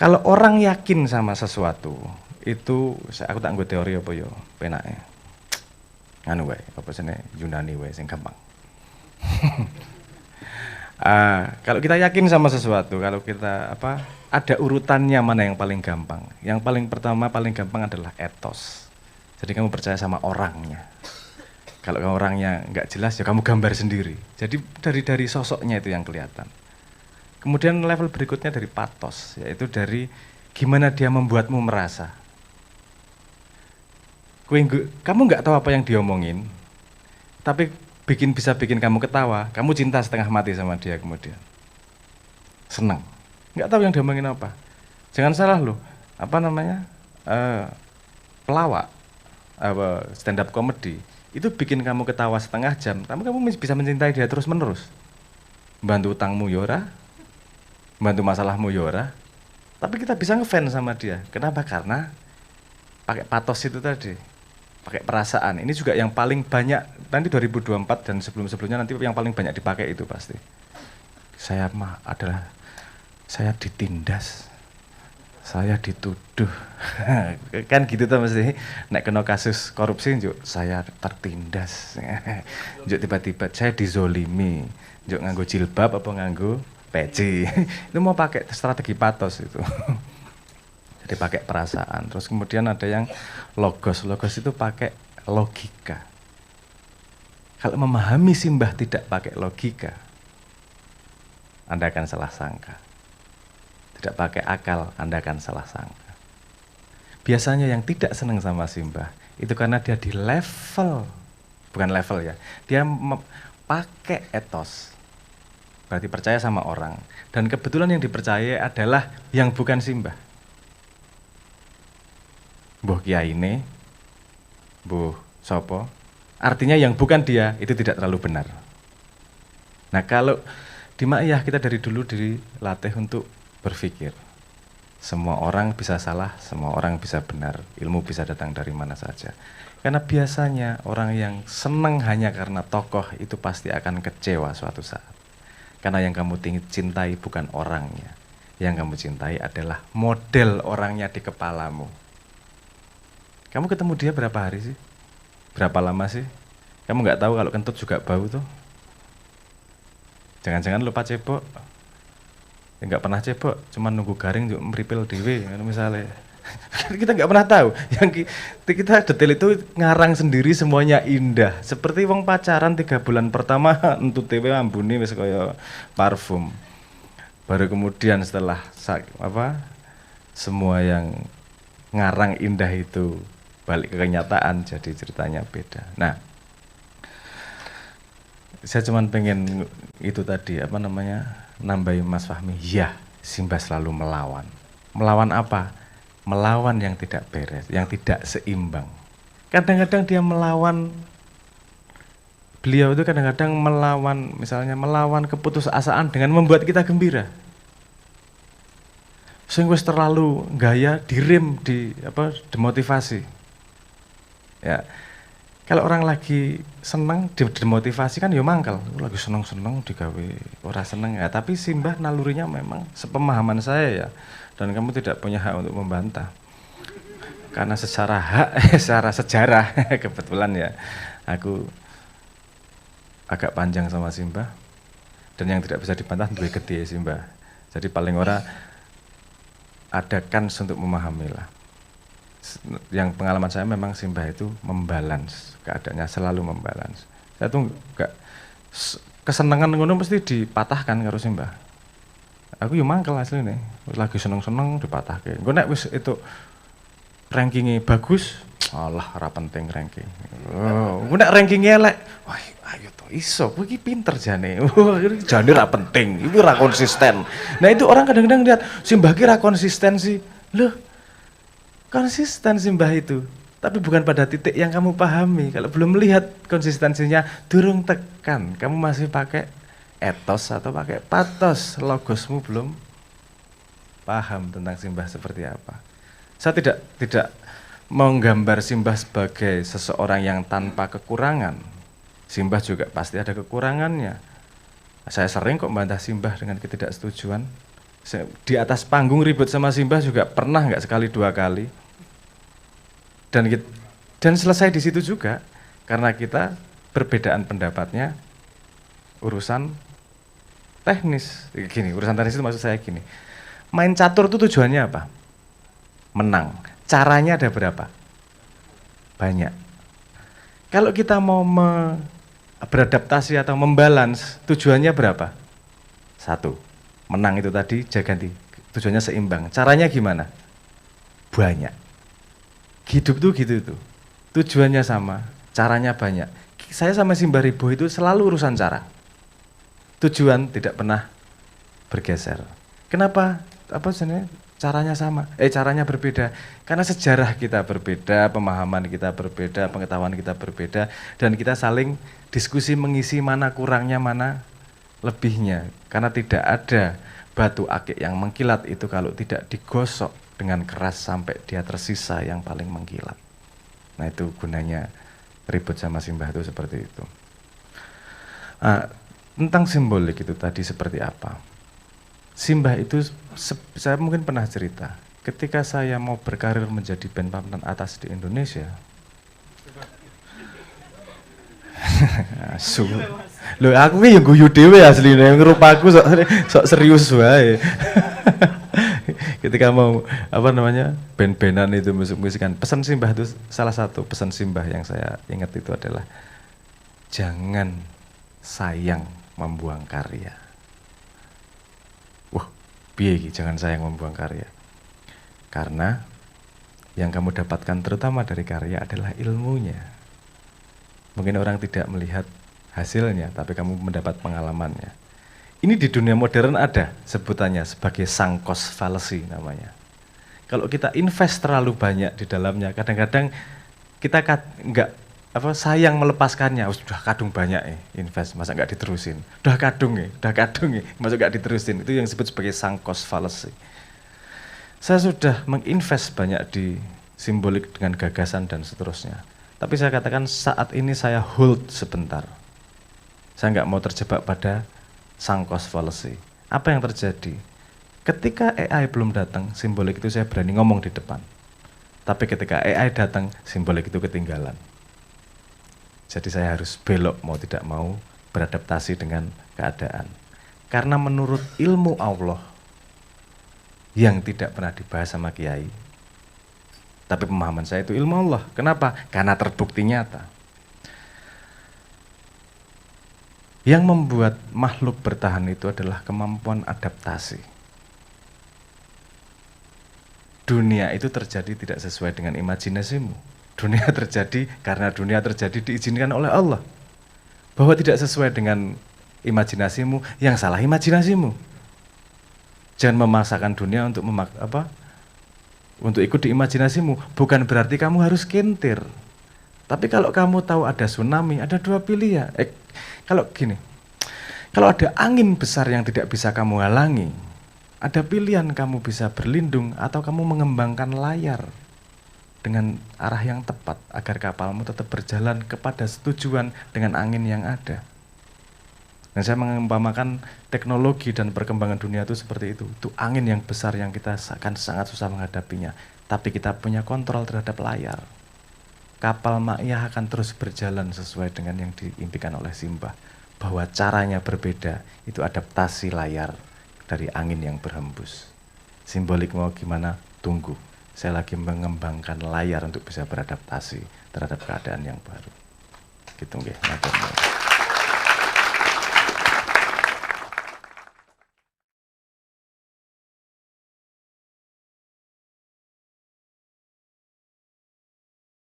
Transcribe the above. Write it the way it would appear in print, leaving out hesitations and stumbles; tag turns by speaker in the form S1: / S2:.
S1: Kalau orang yakin sama sesuatu, itu aku tak nggo teori apa ya, penake. Anu wae, apa jenenge Yunani wae sing gampang. Kalau kita yakin sama sesuatu, kalau kita ada urutannya mana yang paling gampang. Yang paling pertama, paling gampang adalah etos. Jadi kamu percaya sama orangnya. Kalau orangnya nggak jelas, ya kamu gambar sendiri. Jadi dari sosoknya itu yang kelihatan. Kemudian level berikutnya dari patos, yaitu dari gimana dia membuatmu merasa. Kamu nggak tahu apa yang diomongin, tapi bisa bikin kamu ketawa, kamu cinta setengah mati sama dia kemudian. Senang. Nggak tahu yang diomongin apa. Jangan salah loh, pelawak, stand up comedy, itu bikin kamu ketawa setengah jam, tapi kamu bisa mencintai dia terus menerus. Bantu utangmu yora, bantu masalahmu yora, tapi kita bisa ngefans sama dia. Kenapa? Karena pakai patos itu tadi, pakai perasaan. Ini juga yang paling banyak nanti 2024 dan sebelum-sebelumnya nanti yang paling banyak dipakai itu pasti. Saya ditindas, saya dituduh, kan gitu tuh mesti. Nek kena kasus korupsi, njuk saya tertindas, njuk tiba-tiba saya dizolimi, njuk nganggo jilbab apa nganggo peci. Itu mau pakai strategi patos itu. Jadi pakai perasaan. Terus kemudian ada yang logos itu pakai logika. Kalau memahami simbah tidak pakai logika, Anda akan salah sangka. Tidak pakai akal, Anda akan salah sangka. Biasanya yang tidak senang sama simbah itu karena dia di level, bukan level ya, dia pakai etos, berarti percaya sama orang, dan kebetulan yang dipercaya adalah yang bukan simbah. Mbuh kiai ini, mbuh sopo, artinya yang bukan dia itu tidak terlalu benar. Nah kalau di Ma'iyah kita dari dulu dilatih untuk berpikir. Semua orang bisa salah, semua orang bisa benar. Ilmu bisa datang dari mana saja. Karena biasanya orang yang senang hanya karena tokoh itu pasti akan kecewa suatu saat. Karena yang kamu cintai bukan orangnya. Yang kamu cintai adalah model orangnya di kepalamu. Kamu ketemu dia berapa hari sih? Berapa lama sih? Kamu nggak tahu kalau kentut juga bau tuh? Jangan-jangan lupa cebok. Nggak pernah cebok, cuma nunggu garing juga meripil dewe misalnya. Kita nggak pernah tahu. Yang kita detail itu ngarang sendiri semuanya indah. Seperti wong pacaran 3 bulan pertama untuk dewe ambune wis kaya parfum. Baru kemudian setelah semua yang ngarang indah itu balik ke kenyataan, jadi ceritanya beda. Nah, saya cuma pengen itu tadi nambahin Mas Fahmi. Ya, simbah selalu melawan. Melawan apa? Melawan yang tidak beres, yang tidak seimbang. Kadang-kadang dia melawan, beliau itu kadang-kadang melawan, misalnya melawan keputusasaan dengan membuat kita gembira. Sing wis terlalu gaya direm, demotivasi. Ya. Kalau orang lagi seneng demotivasi kan ya mangkel. Lagi seneng-seneng digawe ora seneng ya, tapi simbah nalurinya memang sepemahaman saya ya, dan kamu tidak punya hak untuk membantah. Karena secara sejarah kebetulan ya aku agak panjang sama simbah, dan yang tidak bisa dibantah duwe gede simbah. Jadi paling ora ada kans untuk memahami lah. Yang pengalaman saya memang simbah itu membalance keadaannya, selalu membalance. Saya tuh enggak kesenangan ngono mesti dipatahkan karo simbah. Aku yo mangkel asline, lagi seneng-seneng dipatahke. Engko nek wis itu rankingnya bagus, alah ora penting ranking. Engko nek rankingnya elek, wah ayo to iso, kowe iki pinter jane. Jane ora penting, iku ora konsisten. Nah itu orang kadang-kadang lihat simbah ki ora konsisten sih. Loh, konsisten simbah itu, tapi bukan pada titik yang kamu pahami. Kalau belum melihat konsistensinya, durung tekan. Kamu masih pakai etos atau pakai patos, logosmu belum paham tentang simbah seperti apa. Saya tidak menggambar simbah sebagai seseorang yang tanpa kekurangan. Simbah juga pasti ada kekurangannya. Saya sering kok membantah simbah dengan ketidaksetujuan. Di atas panggung ribut sama Simbah juga pernah nggak sekali dua kali. Dan selesai di situ juga, karena kita perbedaan pendapatnya urusan teknis. Gini, urusan teknis itu maksud saya gini. Main catur itu tujuannya apa? Menang. Caranya ada berapa? Banyak. Kalau kita mau beradaptasi atau membalance, tujuannya berapa? Satu. Menang itu tadi, ganti. Tujuannya seimbang. Caranya gimana? Banyak. Hidup tuh gitu tuh. Tujuannya sama, caranya banyak. Saya sama Simbah Ribo itu selalu urusan cara. Tujuan tidak pernah bergeser. Kenapa? Apa sebenarnya? Caranya sama, caranya berbeda. Karena sejarah kita berbeda, pemahaman kita berbeda, pengetahuan kita berbeda, dan kita saling diskusi mengisi mana kurangnya, mana lebihnya. Karena tidak ada batu akik yang mengkilat itu kalau tidak digosok dengan keras sampai dia tersisa yang paling mengkilat. Nah itu gunanya ribut sama Simbah itu seperti itu. Tentang simbolik itu tadi seperti apa? Simbah itu, saya mungkin pernah cerita, ketika saya mau berkarir menjadi band papan atas di Indonesia, loh aku yang guyu dewe aslinya, yang rupaku sok serius wae. Ketika mau band-bandan itu musik-musikan, pesan Simbah itu salah satu pesan Simbah yang saya ingat itu adalah jangan sayang membuang karya. Piye jangan sayang membuang karya. Karena yang kamu dapatkan terutama dari karya adalah ilmunya. Mungkin orang tidak melihat hasilnya, tapi kamu mendapat pengalamannya. Ini di dunia modern ada sebutannya sebagai sunk cost fallacy namanya. Kalau kita invest terlalu banyak di dalamnya, kadang-kadang kita nggak sayang melepaskannya. Sudah kadung banyak invest, masa nggak diterusin? Udah kadung masa nggak diterusin? Itu yang disebut sebagai sunk cost fallacy. Saya sudah menginvest banyak di simbolik dengan gagasan dan seterusnya. Tapi saya katakan saat ini saya hold sebentar. Saya nggak mau terjebak pada sunk cost fallacy. Apa yang terjadi? Ketika AI belum datang, simbolik itu saya berani ngomong di depan. Tapi ketika AI datang, simbolik itu ketinggalan. Jadi saya harus belok mau tidak mau beradaptasi dengan keadaan. Karena menurut ilmu Allah yang tidak pernah dibahas sama kiai, tapi pemahaman saya itu ilmu Allah. Kenapa? Karena terbukti nyata. Yang membuat makhluk bertahan itu adalah kemampuan adaptasi. Dunia itu terjadi tidak sesuai dengan imajinasimu. Dunia terjadi karena dunia terjadi diizinkan oleh Allah. Bahwa tidak sesuai dengan imajinasimu, yang salah imajinasimu. Jangan memaksakan dunia untuk untuk ikut di imajinasimu. Bukan berarti kamu harus kintir. Tapi kalau kamu tahu ada tsunami, ada dua pilihan. Kalau ada angin besar yang tidak bisa kamu halangi, ada pilihan kamu bisa berlindung atau kamu mengembangkan layar dengan arah yang tepat agar kapalmu tetap berjalan kepada tujuan dengan angin yang ada. Dan saya mengumpamakan teknologi dan perkembangan dunia itu seperti itu. Itu angin yang besar yang kita akan sangat susah menghadapinya. Tapi kita punya kontrol terhadap layar. Kapal Ma'iyyah akan terus berjalan sesuai dengan yang diimpikan oleh Simbah. Bahwa caranya berbeda, itu adaptasi layar dari angin yang berhembus. Simbolik mau gimana? Tunggu. Saya lagi mengembangkan layar untuk bisa beradaptasi terhadap keadaan yang baru. Gitu nggih, matur nuwun.